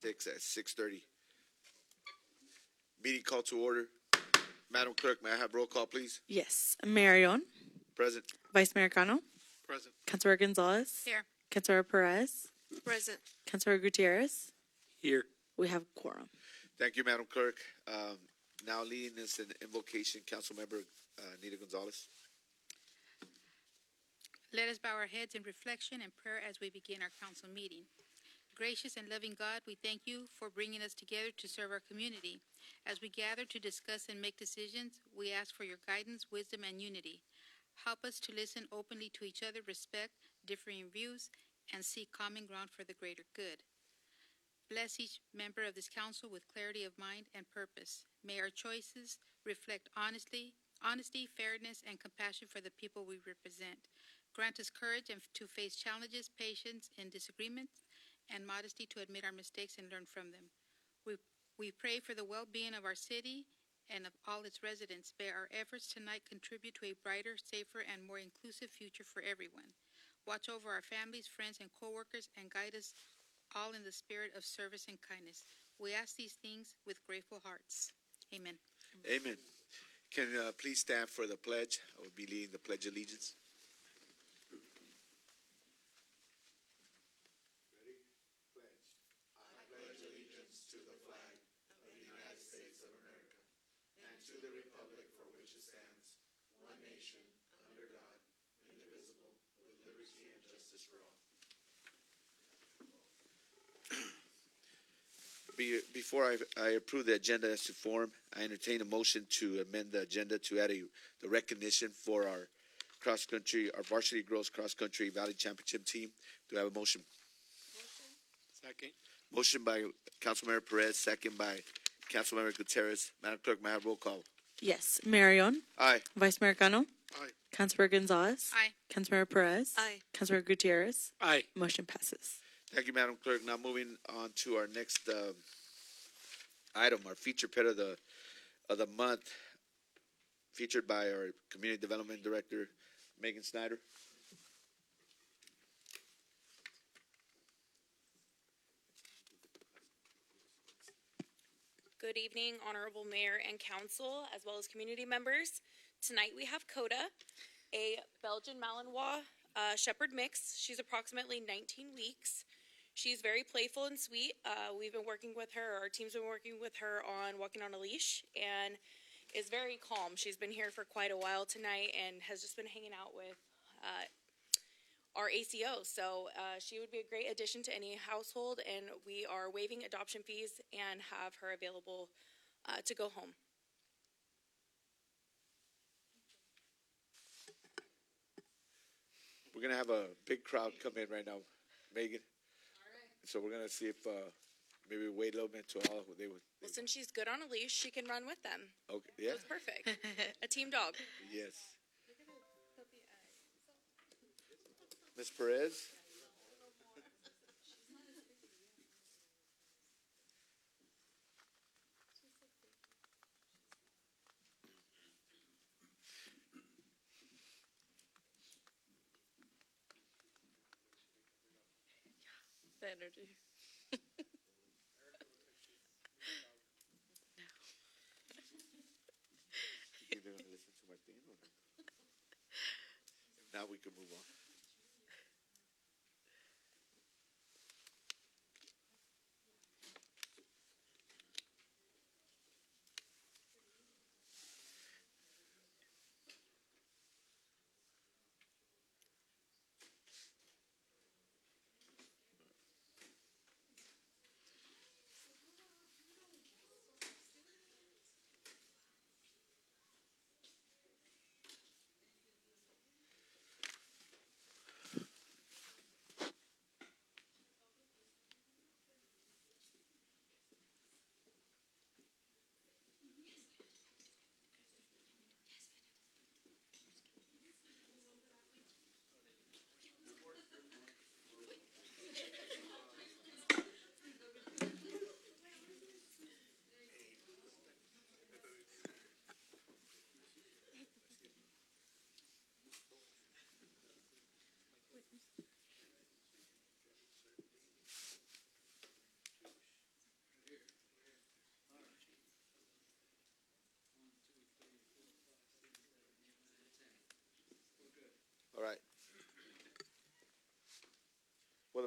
Takes at 6:30. Meeting call to order. Madam Clerk, may I have roll call, please? Yes. Marion, Present. Vice Mayor Cano, Present. Councilor Gonzalez, Here. Councilor Perez, Present. Councilor Gutierrez. Here. We have quorum. Thank you, Madam Clerk. Now leading this in invocation, Councilmember Nita Gonzalez. Let us bow our heads in reflection and prayer as we begin our council meeting. Gracious and loving God, we thank you for bringing us together to serve our community. As we gather to discuss and make decisions, we ask for your guidance, wisdom, and unity. Help us to listen openly to each other, respect differing views, and seek common ground for the greater good. Bless each member of this council with clarity of mind and purpose. May our choices reflect honesty, fairness, and compassion for the people we represent. Grant us courage to face challenges, patience in disagreements, and modesty to admit our mistakes and learn from them. We pray for the well-being of our city and of all its residents. May our efforts tonight contribute to a brighter, safer, and more inclusive future for everyone. Watch over our families, friends, and co-workers, and guide us all in the spirit of service and kindness. We ask these things with grateful hearts. Amen. Amen. Can please stand for the pledge? I will be leading the Pledge of Allegiance. Before I approve the agenda as to form, I entertain a motion to amend the agenda to add the recognition for our our varsity girls cross country Valley Championship team. Do I have a motion? Second. Motion by Councilmember Perez, second by Councilmember Gutierrez. Madam Clerk, may I have roll call? Yes. Marion, Aye. Vice Mayor Cano, Aye. Councilor Gonzalez, Aye. Councilor Perez, Aye. Councilor Gutierrez. Aye. Motion passes. Thank you, Madam Clerk. Now moving on to our next item, our feature pet of the month, featured by our Community Development Director, Megan Snyder. Good evening, Honorable Mayor and Council, as well as community members. Tonight we have Coda, a Belgian Malinois Shepherd mix. She's approximately 19 weeks. She's very playful and sweet. We've been working with her, our team's been working with her on walking on a leash, and is very calm. She's been here for quite a while tonight and has just been hanging out with our ACO. So she would be a great addition to any household, and we are waiving adoption fees and have her available to go home. We're going to have a big crowd come in right now, Megan. All right. So we're going to see if maybe wait a little bit until all they would. Well, since she's good on a leash, she can run with them. Okay, yeah. That's perfect. A team dog. Yes. Ms. Perez? The energy. You're going to listen to my thing or not? Now we can move on.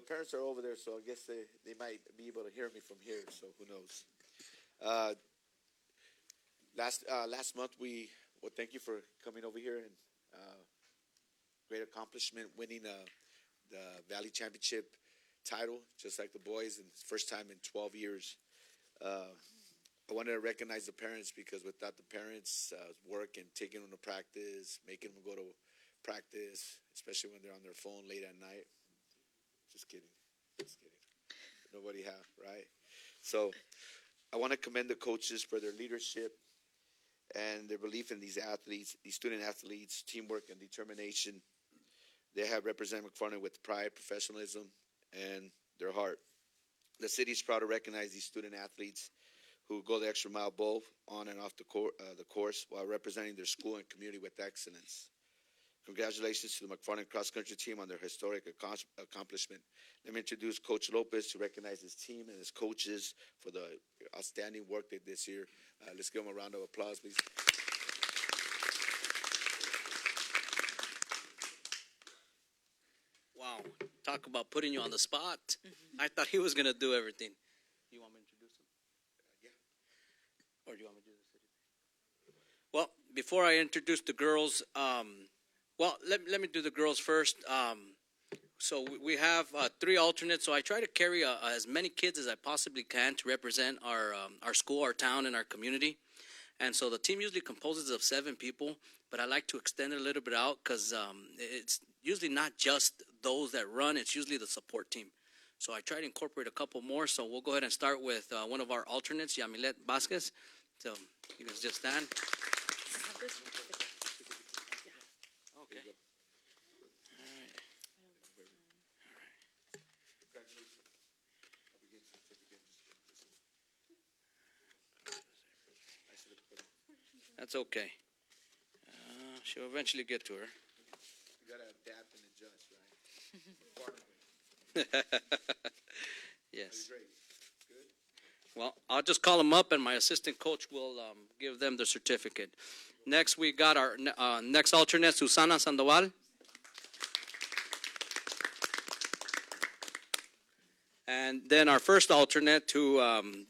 parents are over there, so I guess they might be able to hear me from here, so who knows. Last month, thank you for coming over here and great accomplishment, winning the Valley Championship title, just like the boys, and first time in 12 years. I wanted to recognize the parents because without the parents' work and taking them to practice, making them go to practice, especially when they're on their phone late at night. Just kidding. Nobody have, right? So I want to commend the coaches for their leadership and their belief in these athletes, these student athletes, teamwork and determination. They have represented McFarland with pride, professionalism, and their heart. The city is proud to recognize these student athletes who go the extra mile both on and off the course while representing their school and community with excellence. Congratulations to the McFarland cross country team on their historic accomplishment. Let me introduce Coach Lopez to recognize his team and his coaches for the outstanding work they did this year. Let's give them a round of applause, please. Wow, talk about putting you on the spot. I thought he was going to do everything. You want me to introduce him? Yeah. Or do you want me to do this? Well, before I introduce the girls, let me do the girls first. So we have 3 alternates, so I try to carry as many kids as I possibly can to represent our school, our town, and our community. And so the team usually composes of 7 people, but I like to extend it a little bit out because it's usually not just those that run, it's usually the support team. So I try to incorporate a couple more, so we'll go ahead and start with one of our alternates, Yamilet Vasquez. So you guys just stand. Okay. That's okay. She'll eventually get to her. You got to adapt and adjust, right? Yes. Great. Good. Well, I'll just call them up, and my assistant coach will give them the certificate. Next, we got our next alternate, Susana Sandoval. And then our first alternate, who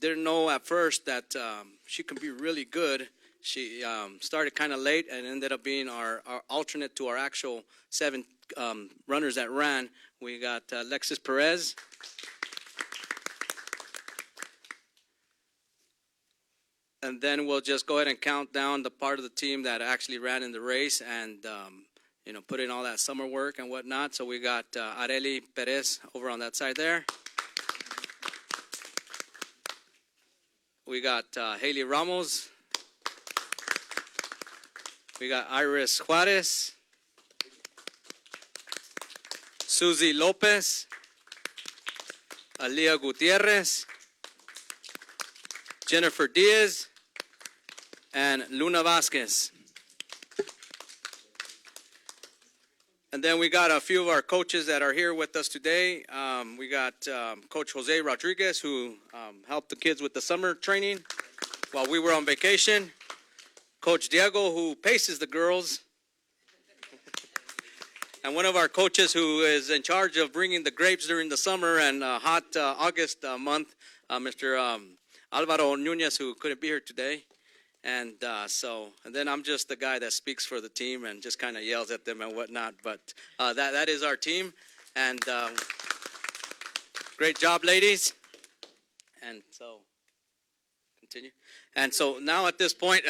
didn't know at first that she can be really good. She started kind of late and ended up being our alternate to our actual 7 runners that ran. We got Alexis Perez. And then we'll just go ahead and count down the part of the team that actually ran in the race and, put in all that summer work and whatnot. So we got Areli Perez over on that side there. We got Haley Ramos. We got Iris Juarez. Susie Lopez. Alia Gutierrez. Jennifer Diaz. And Luna Vasquez. And then we got a few of our coaches that are here with us today. We got Coach Jose Rodriguez, who helped the kids with the summer training while we were on vacation. Coach Diego, who paces the girls. And one of our coaches who is in charge of bringing the grapes during the summer and hot August month, Mr. Alvaro Nunez, who couldn't be here today. And then I'm just the guy that speaks for the team and just kind of yells at them and whatnot. But that is our team. And great job, ladies. And so, continue. And so now at this point,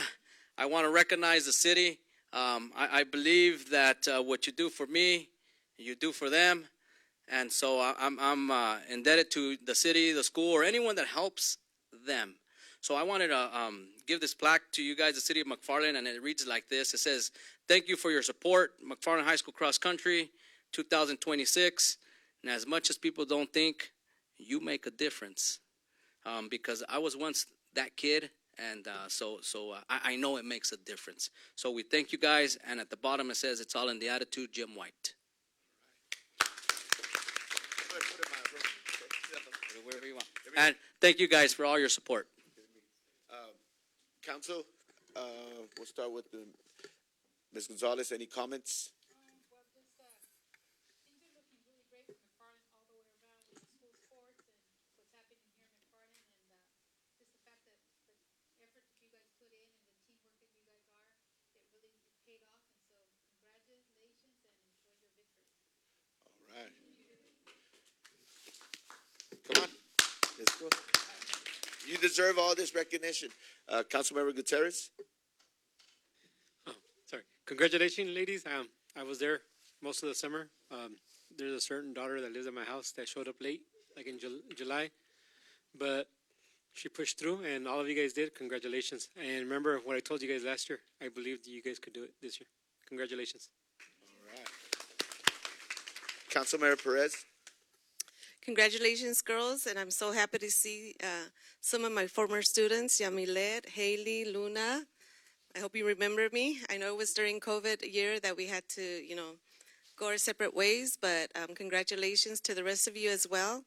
I want to recognize the city. I believe that what you do for me, you do for them. And so I'm indebted to the city, the school, or anyone that helps them. So I wanted to give this plaque to you guys, the city of McFarland, and it reads like this. It says, "Thank you for your support, McFarland High School Cross Country, 2026. And as much as people don't think, you make a difference." Because I was once that kid, and so I know it makes a difference. So we thank you guys, and at the bottom it says, "It's all in the attitude, Jim White." Wherever you want. And thank you guys for all your support. Council, we'll start with Ms. Gonzalez. Any comments? Things are looking really great for McFarland all the way around. You deserve all this recognition. Councilmember Gutierrez? Sorry. Congratulations, ladies. I was there most of the summer. There's a certain daughter that lives at my house that showed up late, like in July, but she pushed through, and all of you guys did. Congratulations. And remember what I told you guys last year. I believed you guys could do it this year. Congratulations. All right. Councilmember Perez? Congratulations, girls, and I'm so happy to see some of my former students, Yamilet, Haley, Luna. I hope you remember me. I know it was during COVID year that we had to, go our separate ways, but congratulations to the rest of you as well.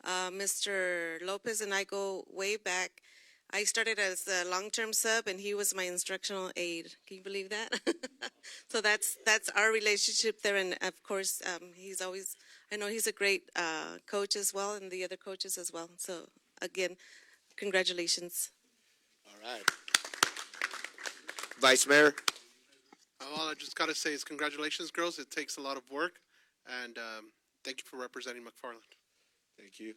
Mr. Lopez and I go way back. I started as a long-term sub, and he was my instructional aide. Can you believe that? So that's our relationship there, and of course, I know he's a great coach as well, and the other coaches as well. So again, congratulations. All right. Vice Mayor? All I just got to say is congratulations, girls. It takes a lot of work, and thank you for representing McFarland. Thank you.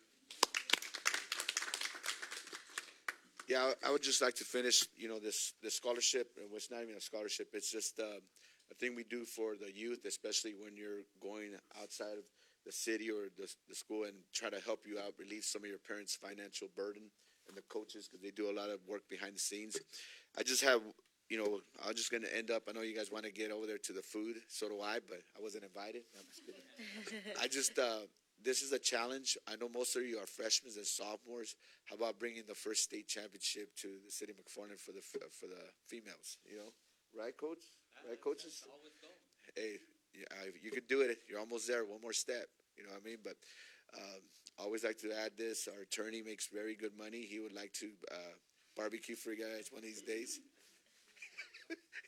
Yeah, I would just like to finish, this scholarship, and it's not even a scholarship, it's just a thing we do for the youth, especially when you're going outside of the city or the school, and try to help you out, relieve some of your parents' financial burden, and the coaches, because they do a lot of work behind the scenes. I just have, I'm just going to end up, I know you guys want to get over there to the food, so do I, but I wasn't invited. No, I'm just kidding. This is a challenge. I know most of you are freshmen and sophomores. How about bringing the first state championship to the city of McFarland for the females? Right, coach? Right, coaches? Hey, you could do it. You're almost there. One more step. You know what I mean? But I always like to add this. Our attorney makes very good money. He would like to barbecue for you guys one of these days.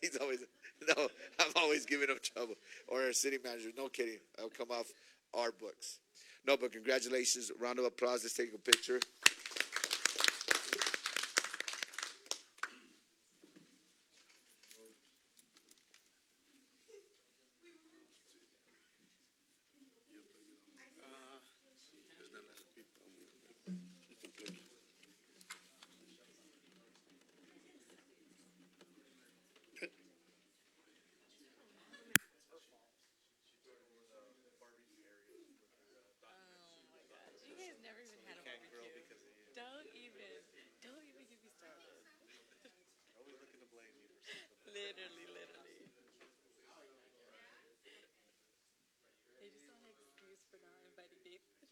I'm always giving him trouble. Or our city manager. No kidding. I'll come off our books. No, but congratulations. Round of applause. Let's take a picture. Literally. They just want an excuse for not inviting Nathan.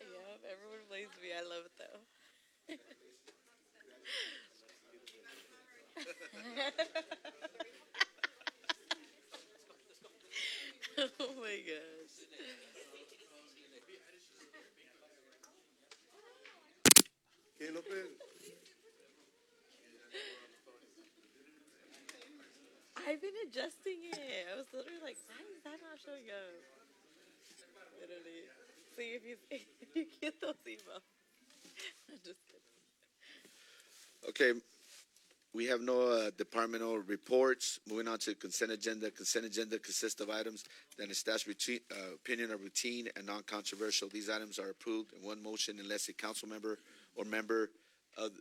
Yep, everyone blames me. I love it though. Oh my gosh. Hey, Lopez. I've been adjusting it. I was literally like, why is that not showing up? Literally. See if you get those emails. I'm just kidding. Okay, we have no departmental reports. Moving on to consent agenda. Consent agenda consists of items that in staff's opinion are routine and non-controversial. These items are approved in one motion unless a council member or member of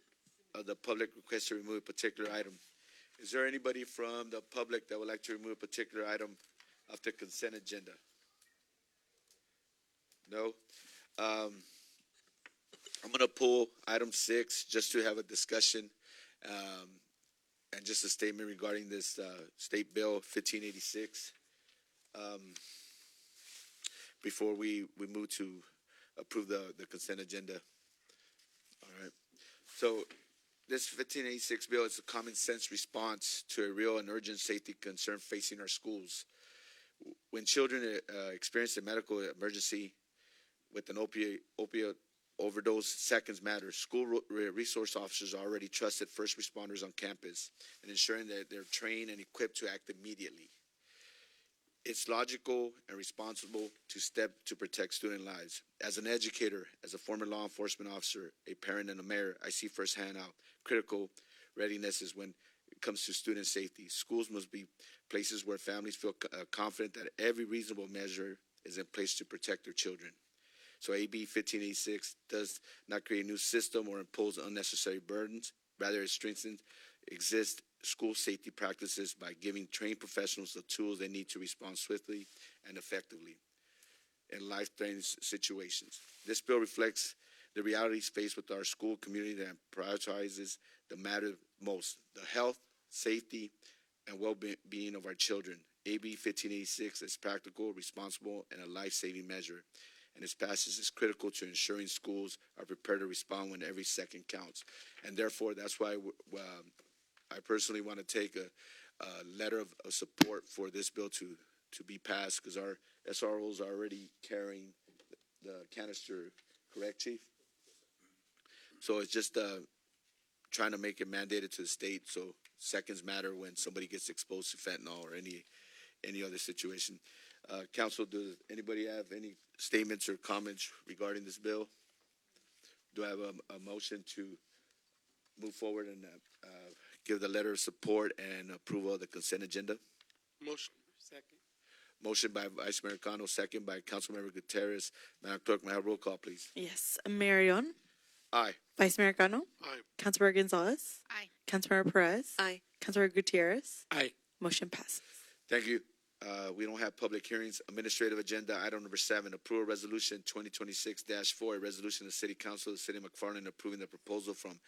the public requests to remove a particular item. Is there anybody from the public that would like to remove a particular item of the consent agenda? No? I'm going to pull item 6 just to have a discussion and just a statement regarding this State Bill 1586 before we move to approve the consent agenda. All right. So this 1586 bill is a common sense response to a real and urgent safety concern facing our schools. When children experience a medical emergency with an opioid overdose, seconds matter. School resource officers are already trusted first responders on campus and ensuring that they're trained and equipped to act immediately. It's logical and responsible to step to protect student lives. As an educator, as a former law enforcement officer, a parent, and a mayor, I see firsthand how critical readiness is when it comes to student safety. Schools must be places where families feel confident that every reasonable measure is in place to protect their children. So AB 1586 does not create a new system or impose unnecessary burdens. Rather, it strengthens exist school safety practices by giving trained professionals the tools they need to respond swiftly and effectively in life-threatening situations. This bill reflects the realities faced with our school community that prioritizes the matter most, the health, safety, and well-being of our children. AB 1586 is practical, responsible, and a life-saving measure, and its passage is critical to ensuring schools are prepared to respond when every second counts. And therefore, that's why I personally want to take a letter of support for this bill to be passed, because our SROs are already carrying the canister, correct, Chief? So it's just trying to make it mandated to the state, so seconds matter when somebody gets exposed to fentanyl or any other situation. Council, does anybody have any statements or comments regarding this bill? Do I have a motion to move forward and give the letter of support and approval of the consent agenda? Motion. Second. Motion by Vice Mayor Cano, second by Councilmember Gutierrez. Madam Clerk, may I have roll call, please? Yes. Marion, Aye. Vice Mayor Cano, Aye. Councilmember Gonzalez, Aye. Councilmember Perez, Aye. Councilmember Gutierrez. Aye. Motion passes. Thank you. We don't have public hearings. Administrative agenda, item number 7, approval resolution 2026-4, a resolution of the City Council of the City of McFarland approving the proposal from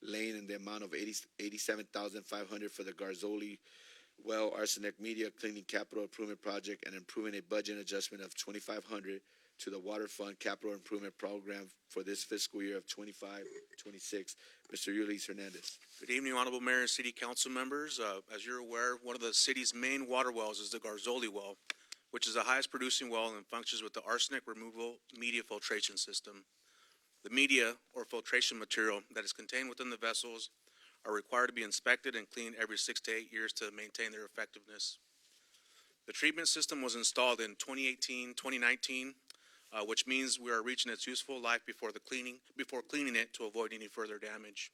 Lane in the amount of $87,500 for the Garzoli Well Arsenic Media Cleaning Capital Improvement Project and improving a budget adjustment of $2,500 to the Water Fund Capital Improvement Program for this fiscal year of 25-26. Mr. Ulises Hernandez. Good evening, Honorable Mayor and City Council members. As you're aware, one of the city's main water wells is the Garzoli Well, which is the highest producing well and functions with the arsenic removal media filtration system. The media or filtration material that is contained within the vessels are required to be inspected and cleaned every 6 to 8 years to maintain their effectiveness. The treatment system was installed in 2018-2019, which means we are reaching its useful life before cleaning it to avoid any further damage.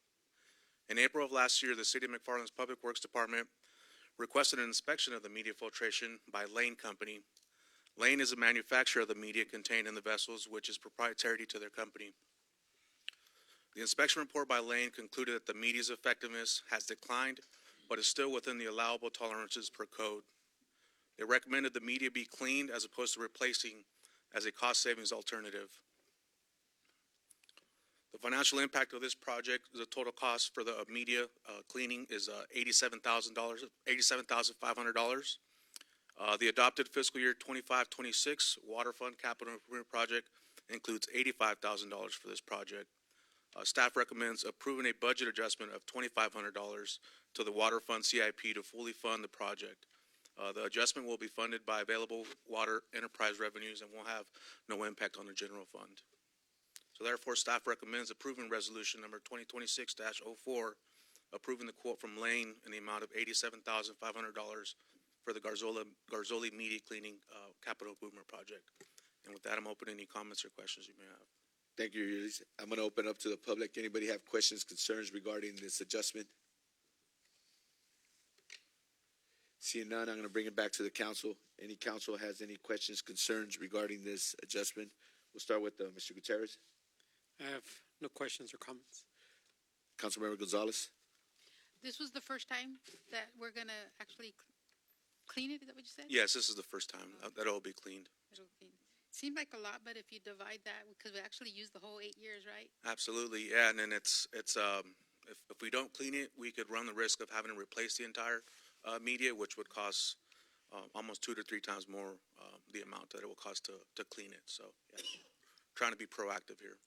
In April of last year, the City of McFarland's Public Works Department requested an inspection of the media filtration by Lane Company. Lane is a manufacturer of the media contained in the vessels, which is proprietary to their company. The inspection report by Lane concluded that the media's effectiveness has declined, but is still within the allowable tolerances per code. They recommended the media be cleaned as opposed to replacing as a cost savings alternative. The financial impact of this project, the total cost for the media cleaning is $87,500. The adopted fiscal year 25-26 Water Fund Capital Improvement Project includes $85,000 for this project. Staff recommends approving a budget adjustment of $2,500 to the Water Fund CIP to fully fund the project. The adjustment will be funded by available water enterprise revenues and will have no impact on the general fund. So therefore, staff recommends approving resolution number 2026-04, approving the quote from Lane in the amount of $87,500 for the Garzoli Media Cleaning Capital Improvement Project. And with that, I'm open to any comments or questions you may have. Thank you, Ulises. I'm going to open up to the public. Anybody have questions, concerns regarding this adjustment? Seeing none, I'm going to bring it back to the council. Any council has any questions, concerns regarding this adjustment? We'll start with Mr. Gutierrez. I have no questions or comments. Councilmember Gonzalez. This was the first time that we're gonna actually clean it, is that what you said? Yes, this is the first time that it'll be cleaned. It'll clean. Seemed like a lot, but if you divide that, because we actually used the whole 8 years, right? Absolutely, yeah, and then it's if we don't clean it, we could run the risk of having to replace the entire media, which would cost almost 2 to 3 times more the amount that it will cost to clean it. So, yeah, trying to be proactive here.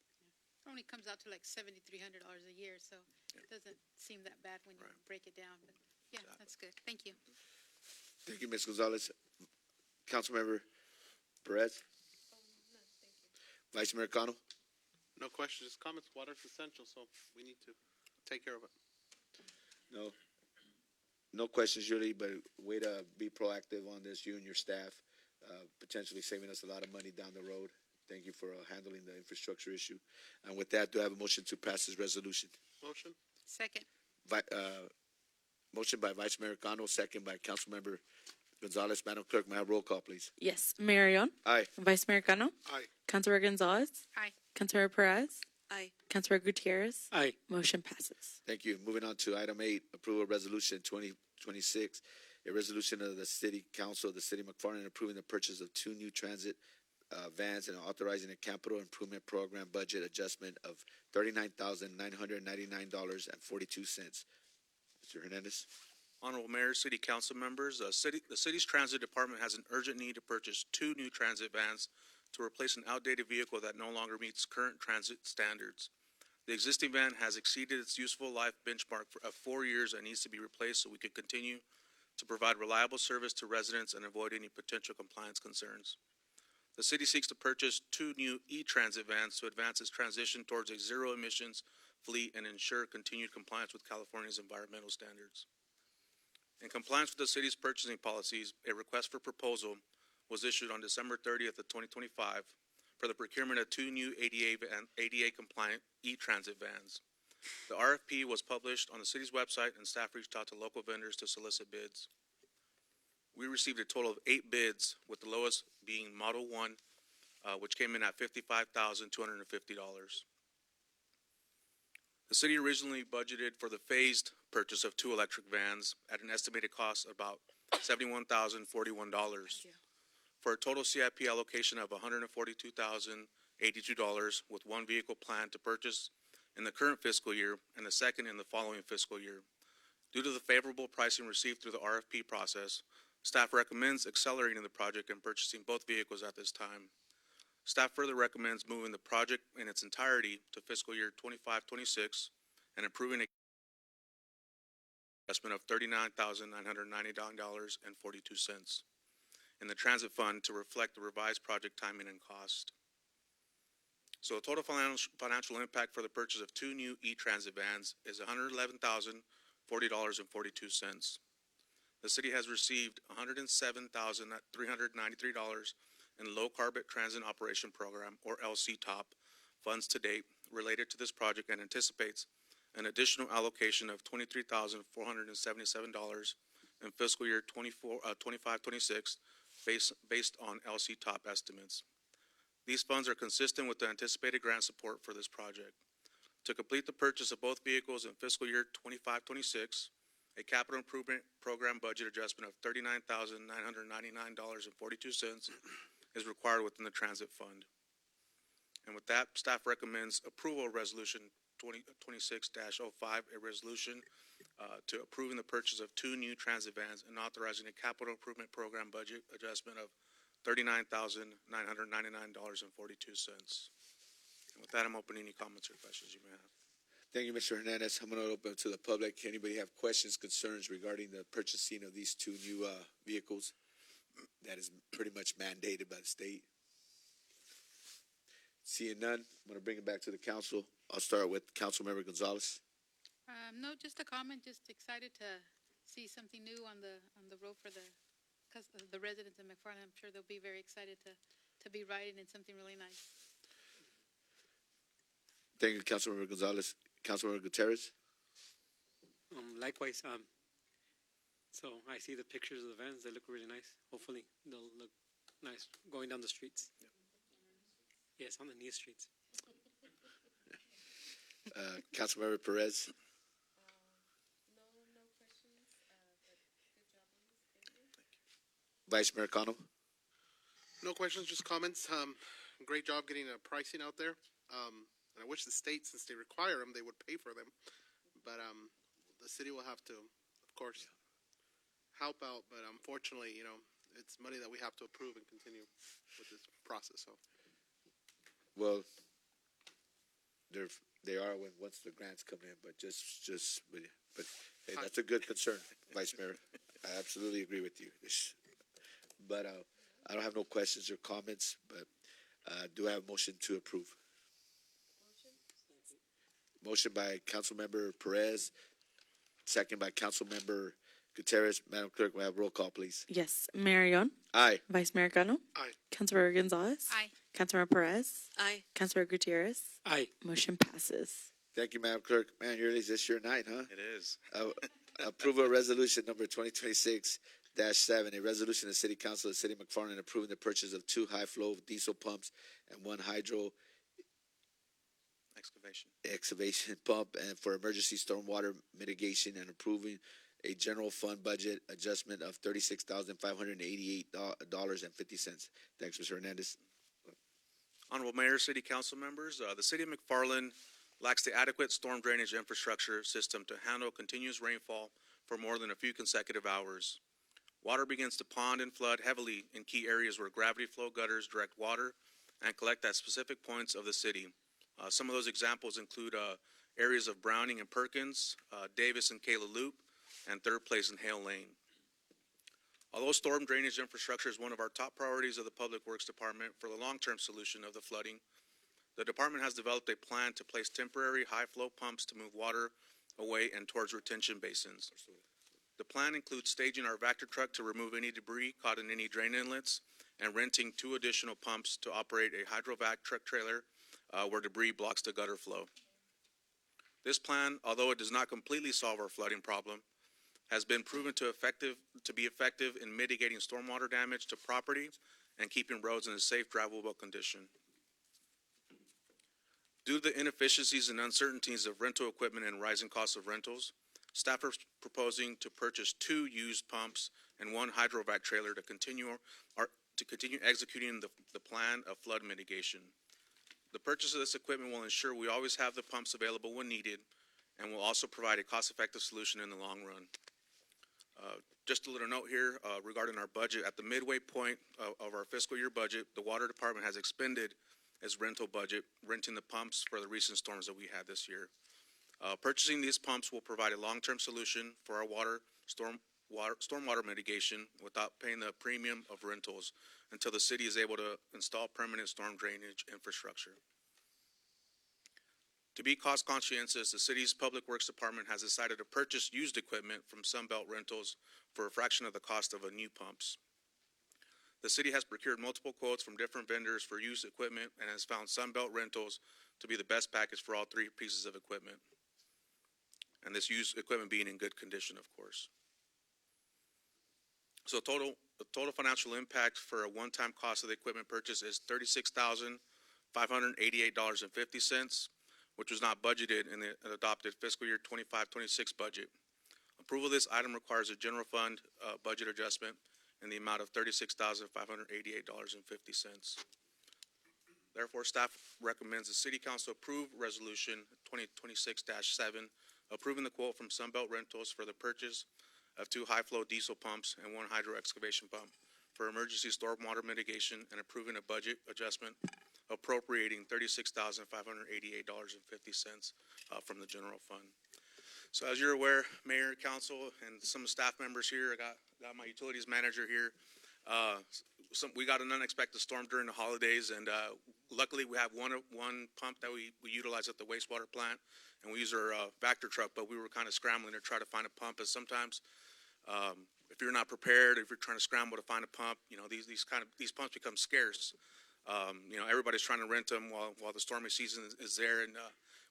It only comes out to like $7,300 a year, so it doesn't seem that bad when you break it down. But yeah, that's good. Thank you. Thank you, Ms. Gonzalez. Councilmember Perez. Vice Mayor Cano. No questions, comments. Water is essential, so we need to take care of it. No questions, Julie, but way to be proactive on this, you and your staff, potentially saving us a lot of money down the road. Thank you for handling the infrastructure issue. And with that, do I have a motion to pass this resolution? Motion? Second. Motion by Vice Mayor Cano, second by Councilmember Gonzalez. Madam Clerk, may I have roll call, please? Yes, Mayor Yon, Aye. Vice Mayor Cano, Aye. Councilor Gonzalez, Aye. Councilor Perez, Aye. Councilor Gutierrez. Aye. Motion passes. Thank you. Moving on to item 8, approval of resolution 2026, a resolution of the City Council of the City of McFarland approving the purchase of 2 new transit vans and authorizing a capital improvement program budget adjustment of $39,999.42. Mr. Hernandez. Honorable Mayor, City Council members, the city's transit department has an urgent need to purchase 2 new transit vans to replace an outdated vehicle that no longer meets current transit standards. The existing van has exceeded its useful life benchmark of 4 years and needs to be replaced so we can continue to provide reliable service to residents and avoid any potential compliance concerns. The city seeks to purchase 2 new e-transit vans to advance its transition towards a zero-emissions fleet and ensure continued compliance with California's environmental standards. In compliance with the city's purchasing policies, a request for proposal was issued on December 30th of 2025 for the procurement of 2 new ADA-compliant e-transit vans. The RFP was published on the city's website, and staff reached out to local vendors to solicit bids. We received a total of 8 bids, with the lowest being Model 1, which came in at $55,250. The city originally budgeted for the phased purchase of 2 electric vans at an estimated cost of about $71,041. For a total CIP allocation of $142,082, with 1 vehicle planned to purchase in the current fiscal year and the second in the following fiscal year. Due to the favorable pricing received through the RFP process, staff recommends accelerating the project and purchasing both vehicles at this time. Staff further recommends moving the project in its entirety to fiscal year 25-26 and approving a investment of $39,999.42 in the transit fund to reflect the revised project timing and cost. So the total financial impact for the purchase of 2 new e-transit vans is $111,040.42. The city has received $107,393 in Low Carbon Transit Operation Program, or LCTOP, funds to date related to this project and anticipates an additional allocation of $23,477 in fiscal year 25-26 based on LCTOP estimates. These funds are consistent with the anticipated grant support for this project. To complete the purchase of both vehicles in fiscal year 25-26, a capital improvement program budget adjustment of $39,999.42 is required within the transit fund. And with that, staff recommends approval of resolution 2026-05, a resolution to approving the purchase of 2 new transit vans and authorizing a capital improvement program budget adjustment of $39,999.42. And with that, I'm opening any comments or questions you may have. Thank you, Mr. Hernandez. I'm going to open it to the public. Anybody have questions, concerns regarding the purchasing of these 2 new vehicles? That is pretty much mandated by the state. Seeing none, I'm going to bring it back to the council. I'll start with Councilmember Gonzalez. No, just a comment. Just excited to see something new on the road for the residents of McFarland. I'm sure they'll be very excited to be riding in something really nice. Thank you, Councilmember Gonzalez. Councilmember Gutierrez. Likewise, so I see the pictures of the vans. They look really nice. Hopefully, they'll look nice going down the streets. Yep. Yes, on the new streets. Councilmember Perez. No questions, but good job on this. Thank you. Vice Mayor Cano. No questions, just comments. Great job getting a pricing out there. And I wish the state, since they require them, they would pay for them. But the city will have to, of course, help out. But unfortunately, it's money that we have to approve and continue with this process. So, Well, they are once the grants come in, but but hey, that's a good concern, Vice Mayor. I absolutely agree with you. But I don't have no questions or comments. But do I have a motion to approve? Motion by Councilmember Perez, second by Councilmember Gutierrez. Madam Clerk, we have roll call, please. Yes, Mayor Yon, Aye. Vice Mayor Cano, Aye. Councilmember Gonzalez, Aye. Councilmember Perez, Aye. Councilmember Gutierrez. Aye. Motion passes. Thank you, Madam Clerk. Man, you're this your night, huh? It is. Approval of resolution number 2026-7, a resolution of the City Council of the City of McFarland approving the purchase of 2 high-flow diesel pumps and 1 hydro excavation pump and for emergency stormwater mitigation and approving a general fund budget adjustment of $36,588.50. Thanks, Mr. Hernandez. Honorable Mayor, City Council members, the City of McFarland lacks the adequate storm drainage infrastructure system to handle continuous rainfall for more than a few consecutive hours. Water begins to pond and flood heavily in key areas where gravity flow gutters direct water and collect at specific points of the city. Some of those examples include areas of Browning and Perkins, Davis and Kayla Loop, and Third Place and Hale Lane. Although storm drainage infrastructure is one of our top priorities of the Public Works Department for the long-term solution of the flooding, the department has developed a plan to place temporary high-flow pumps to move water away and towards retention basins. The plan includes staging our Vector truck to remove any debris caught in any drain inlets and renting 2 additional pumps to operate a hydrovac truck trailer where debris blocks the gutter flow. This plan, although it does not completely solve our flooding problem, has been proven to be effective in mitigating stormwater damage to property and keeping roads in a safe, drivable condition. Due to the inefficiencies and uncertainties of rental equipment and rising costs of rentals, staff are proposing to purchase 2 used pumps and 1 hydrovac trailer to continue executing the plan of flood mitigation. The purchase of this equipment will ensure we always have the pumps available when needed and will also provide a cost-effective solution in the long run. Just a little note here regarding our budget. At the midway point of our fiscal year budget, the Water Department has expended its rental budget, renting the pumps for the recent storms that we had this year. Purchasing these pumps will provide a long-term solution for our stormwater mitigation without paying the premium of rentals until the city is able to install permanent storm drainage infrastructure. To be cost conscientious, the city's Public Works Department has decided to purchase used equipment from Sunbelt Rentals for a fraction of the cost of new pumps. The city has procured multiple quotes from different vendors for used equipment and has found Sunbelt Rentals to be the best package for all 3 pieces of equipment. And this used equipment being in good condition, of course. So the total financial impact for a one-time cost of the equipment purchase is $36,588.50, which was not budgeted in the adopted fiscal year 25-26 budget. Approval of this item requires a general fund budget adjustment in the amount of $36,588.50. Therefore, staff recommends the City Council approve Resolution 2026-7, approving the quote from Sunbelt Rentals for the purchase of 2 high-flow diesel pumps and 1 hydro excavation pump for emergency stormwater mitigation and approving a budget adjustment appropriating $36,588.50 from the general fund. So as you're aware, Mayor, Council, and some of the staff members here, I got my utilities manager here. We got an unexpected storm during the holidays, and luckily we have one pump that we utilize at the wastewater plant, and we use our Vector truck, but we were kind of scrambling to try to find a pump, as sometimes if you're not prepared, if you're trying to scramble to find a pump, these pumps become scarce. Everybody's trying to rent them while the stormy season is there, and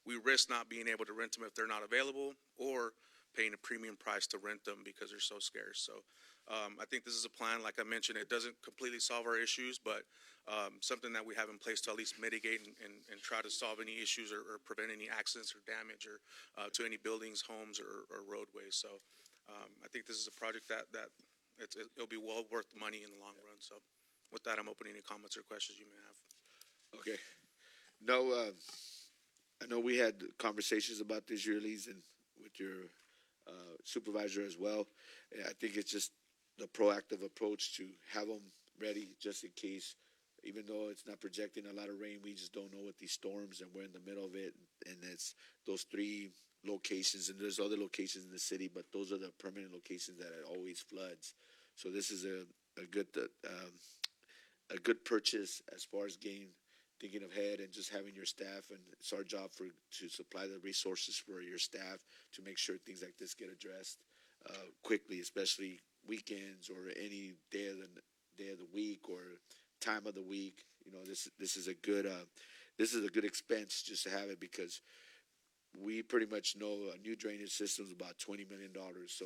we risk not being able to rent them if they're not available, or paying a premium price to rent them because they're so scarce. So I think this is a plan. Like I mentioned, it doesn't completely solve our issues, but something that we have in place to at least mitigate and try to solve any issues or prevent any accidents or damage or to any buildings, homes, or roadways. So I think this is a project that it'll be well worth the money in the long run. So with that, I'm opening any comments or questions you may have. Okay. No, I know we had conversations about this, Yurley's, and with your supervisor as well. I think it's just the proactive approach to have them ready just in case, even though it's not projecting a lot of rain, we just don't know what these storms, and we're in the middle of it. And it's those 3 locations, and there's other locations in the city, but those are the permanent locations that it always floods. So this is a good purchase as far as thinking ahead and just having your staff, and it's our job to supply the resources for your staff to make sure things like this get addressed. quickly, especially weekends or any day of the week or time of the week. You know, this is a good expense just to have it, because we pretty much know a new drainage system is about $20 million. So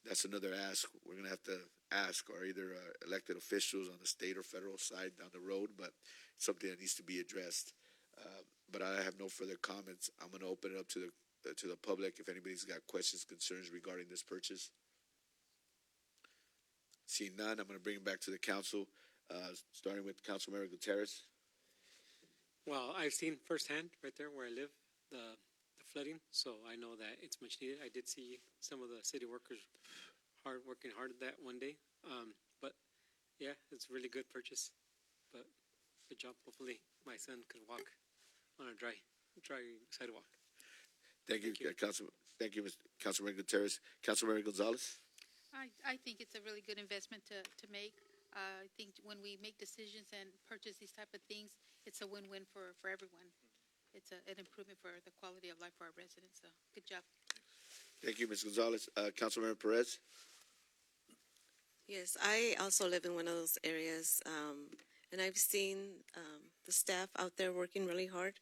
that's another ask we're gonna have to ask our either elected officials on the state or federal side down the road, but it's something that needs to be addressed. But I have no further comments. I'm gonna open it up to the public if anybody's got questions, concerns regarding this purchase. Seeing none, I'm gonna bring it back to the council, starting with Councilmember Gutierrez. Well, I've seen firsthand right there where I live the flooding, so I know that it's much needed. I did see some of the city workers working hard at that one day. But yeah, it's a really good purchase. But good job. Hopefully, my son can walk on a dry sidewalk. Thank you, Thank you. Councilman. Thank you, Councilmember Gutierrez. Councilmember Gonzalez. I think it's a really good investment to make. I think when we make decisions and purchase these type of things, it's a win-win for everyone. It's an improvement for the quality of life for our residents, so good job. Thank you, Ms. Gonzalez. Councilmember Perez. Yes, I also live in one of those areas, and I've seen the staff out there working really hard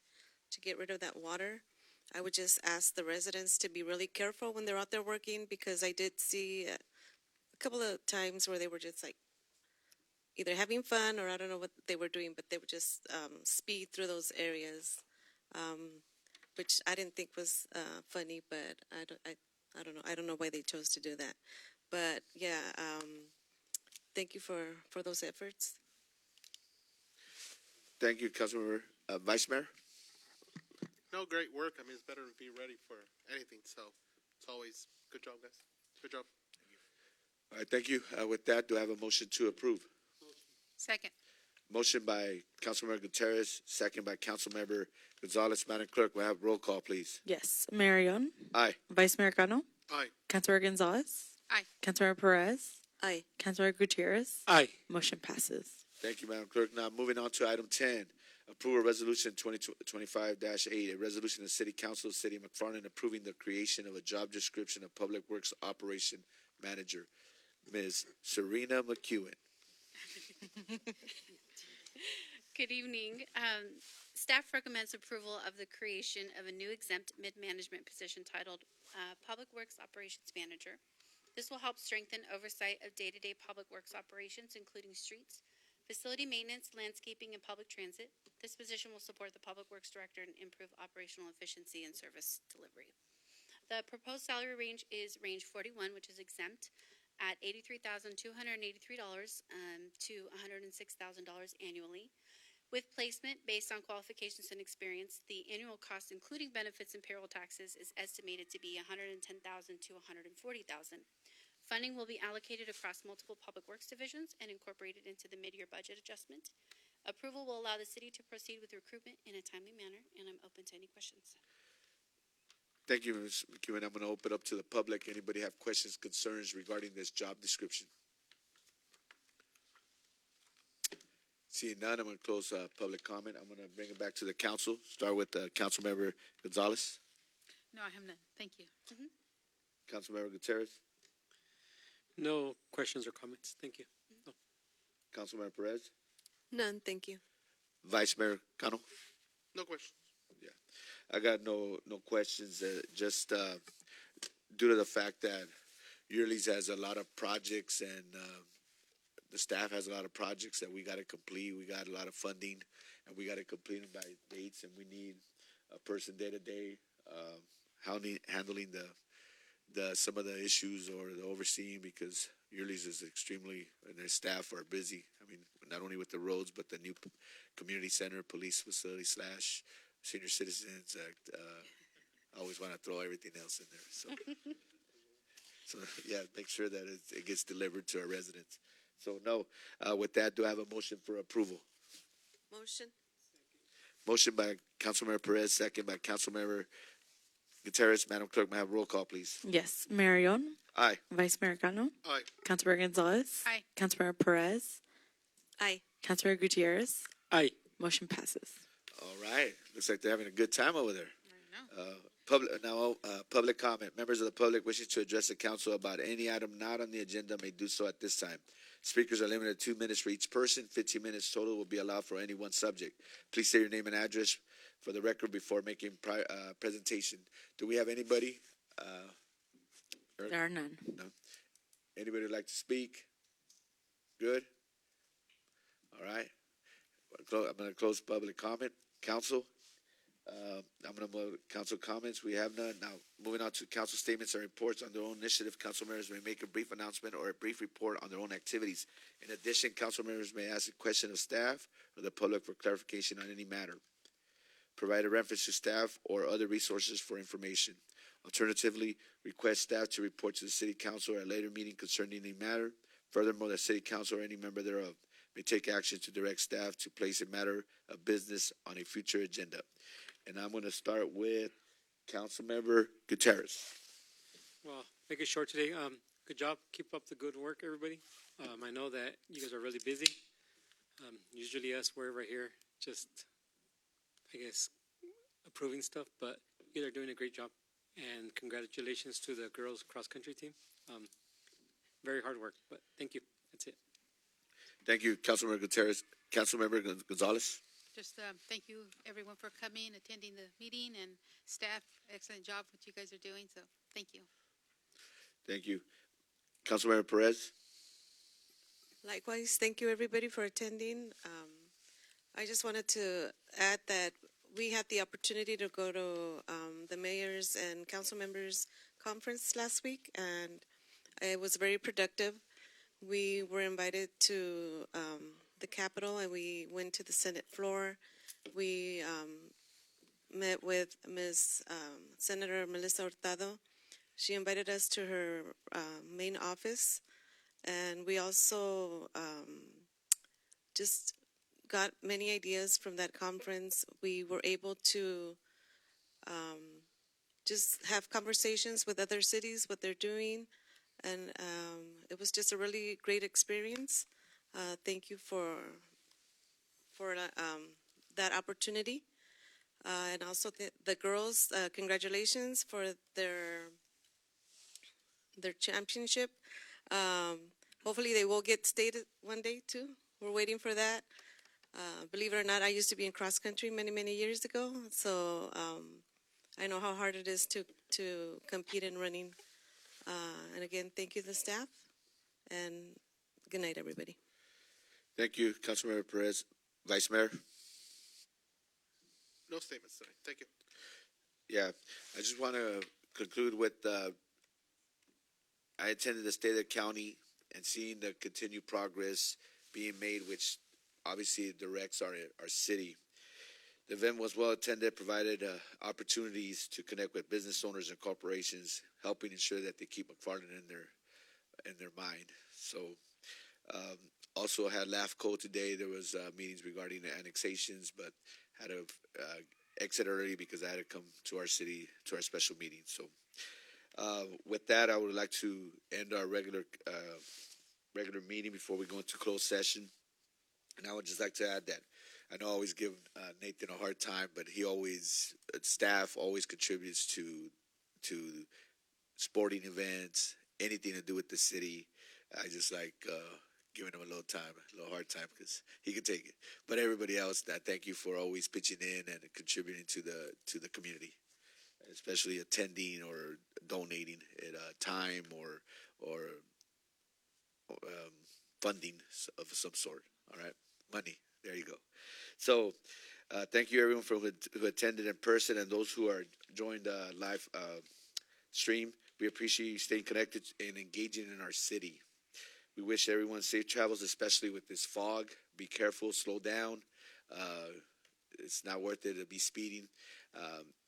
to get rid of that water. I would just ask the residents to be really careful when they're out there working, because I did see a couple of times where they were just like either having fun or I don't know what they were doing, but they would just speed through those areas, which I didn't think was funny, but I don't know. I don't know why they chose to do that. But yeah, thank you for those efforts. Thank you, Councilmember. Vice Mayor. No, great work. I mean, it's better to be ready for anything. So it's always good job, guys. Good job. All right, thank you. With that, do I have a motion to approve? Second. Motion by Councilmember Gutierrez, second by Councilmember Gonzalez. Madam Clerk, we'll have roll call, please. Yes. Marion, Aye. Vice Mayor Cano, Aye. Councilmember Gonzalez, Aye. Councilmember Perez, Aye. Councilmember Gutierrez. Aye. Motion passes. Thank you, Madam Clerk. Now, moving on to item 10, approve a resolution 2025-8, a resolution of the City Council of the City of McFarland approving the creation of a job description of Public Works Operation Manager. Ms. Serena McEwen. Good evening. Staff recommends approval of the creation of a new exempt mid-management position titled Public Works Operations Manager. This will help strengthen oversight of day-to-day public works operations, including streets, facility maintenance, landscaping, and public transit. This position will support the Public Works Director and improve operational efficiency and service delivery. The proposed salary range is range 41, which is exempt, at $83,283 to $106,000 annually. With placement based on qualifications and experience, the annual cost, including benefits and payroll taxes, is estimated to be $110,000 to $140,000. Funding will be allocated across multiple public works divisions and incorporated into the mid-year budget adjustment. Approval will allow the city to proceed with recruitment in a timely manner, and I'm open to any questions. Thank you, Ms. McEwen. I'm going to open up to the public. Anybody have questions, concerns regarding this job description? Seeing none, I'm going to close public comment. I'm going to bring it back to the council. Start with Councilmember Gonzalez. No, I have none. Thank you. Councilmember Gutierrez. No questions or comments. Thank you. No. Councilmember Perez. None, thank you. Vice Mayor Cano. No questions. I got no questions. Just due to the fact that Yearly's has a lot of projects and the staff has a lot of projects that we got to complete. We got a lot of funding and we got to complete them by dates, and we need a person day to day handling the some of the issues or the overseeing, because Yearly's is extremely, and their staff are busy. I mean, not only with the roads, but the new community center, police facility / senior citizens. I always want to throw everything else in there. So yeah, make sure that it gets delivered to our residents. So no, with that, do I have a motion for approval? Motion. Motion by Councilmember Perez, second by Councilmember Gutierrez. Madam Clerk, may I have roll call, please? Yes. Marion, Aye. Vice Mayor Cano, Aye. Councilmember Gonzalez. Aye. Councilmember Perez, Aye. Councilmember Gutierrez. Aye. Motion passes. All right. Looks like they're having a good time over there. I know. Public comment. Members of the public wishing to address the council about any item not on the agenda may do so at this time. Speakers are limited to 2 minutes for each person. 15 minutes total will be allowed for any one subject. Please say your name and address for the record before making presentation. Do we have anybody? There are none. Anybody would like to speak? Good. All right. I'm going to close public comment. Council. I'm going to move council comments. We have none. Now, moving on to council statements and reports on their own initiative. Council members may make a brief announcement or a brief report on their own activities. In addition, council members may ask a question of staff or the public for clarification on any matter. Provide a reference to staff or other resources for information. Alternatively, request staff to report to the city council at a later meeting concerning any matter. Furthermore, the city council or any member thereof may take action to direct staff to place a matter of business on a future agenda. And I'm going to start with Councilmember Gutierrez. Well, make it short today. Good job. Keep up the good work, everybody. I know that you guys are really busy. Usually us, we're right here just, I guess, approving stuff, but you guys are doing a great job. And congratulations to the girls cross-country team. Very hard work, but thank you. That's it. Thank you, Councilmember Gutierrez. Councilmember Gonzalez. Just thank you, everyone, for coming, attending the meeting, and staff, excellent job what you guys are doing, so thank you. Thank you. Councilmember Perez. Likewise, thank you everybody for attending. I just wanted to add that we had the opportunity to go to the mayor's and council members conference last week, and it was very productive. We were invited to the Capitol, and we went to the Senate floor. We met with Ms. Senator Melissa Hurtado. She invited us to her main office, and we also just got many ideas from that conference. We were able to just have conversations with other cities, what they're doing, and it was just a really great experience. Thank you for that opportunity. And also the girls, congratulations for their championship. Hopefully they will get stated one day too. We're waiting for that. Believe it or not, I used to be in cross country many years ago, so I know how hard it is to compete in running. And again, thank you to the staff, and good night, everybody. Thank you, Councilmember Perez. Vice Mayor. No statements tonight. Thank you. Yeah, I just want to conclude with I attended the State of the County and seeing the continued progress being made, which obviously directs our city. The event was well attended, provided opportunities to connect with business owners and corporations, helping ensure that they keep McFarland in their mind. So, also had LAFCO today. There was meetings regarding the annexations, but had to exit early because I had to come to our city to our special meeting. So, with that, I would like to end our regular meeting before we go into closed session. And I would just like to add that I know I always give Nathan a hard time, but staff always contributes to sporting events, anything to do with the city. I just like giving him a little hard time because he can take it. But everybody else, thank you for always pitching in and contributing to the community, especially attending or donating time or funding of some sort. All right, money. There you go. So, thank you everyone who attended in person and those who are joined live stream. We appreciate you staying connected and engaging in our city. We wish everyone safe travels, especially with this fog. Be careful, slow down. It's not worth it to be speeding.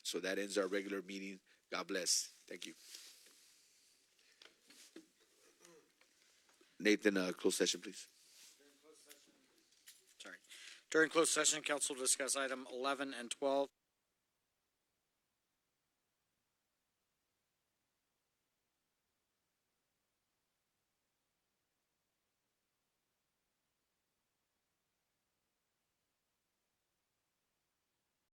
So that ends our regular meeting. God bless. Thank you. Nathan, closed session, please. During closed session, council will discuss item 11 and 12.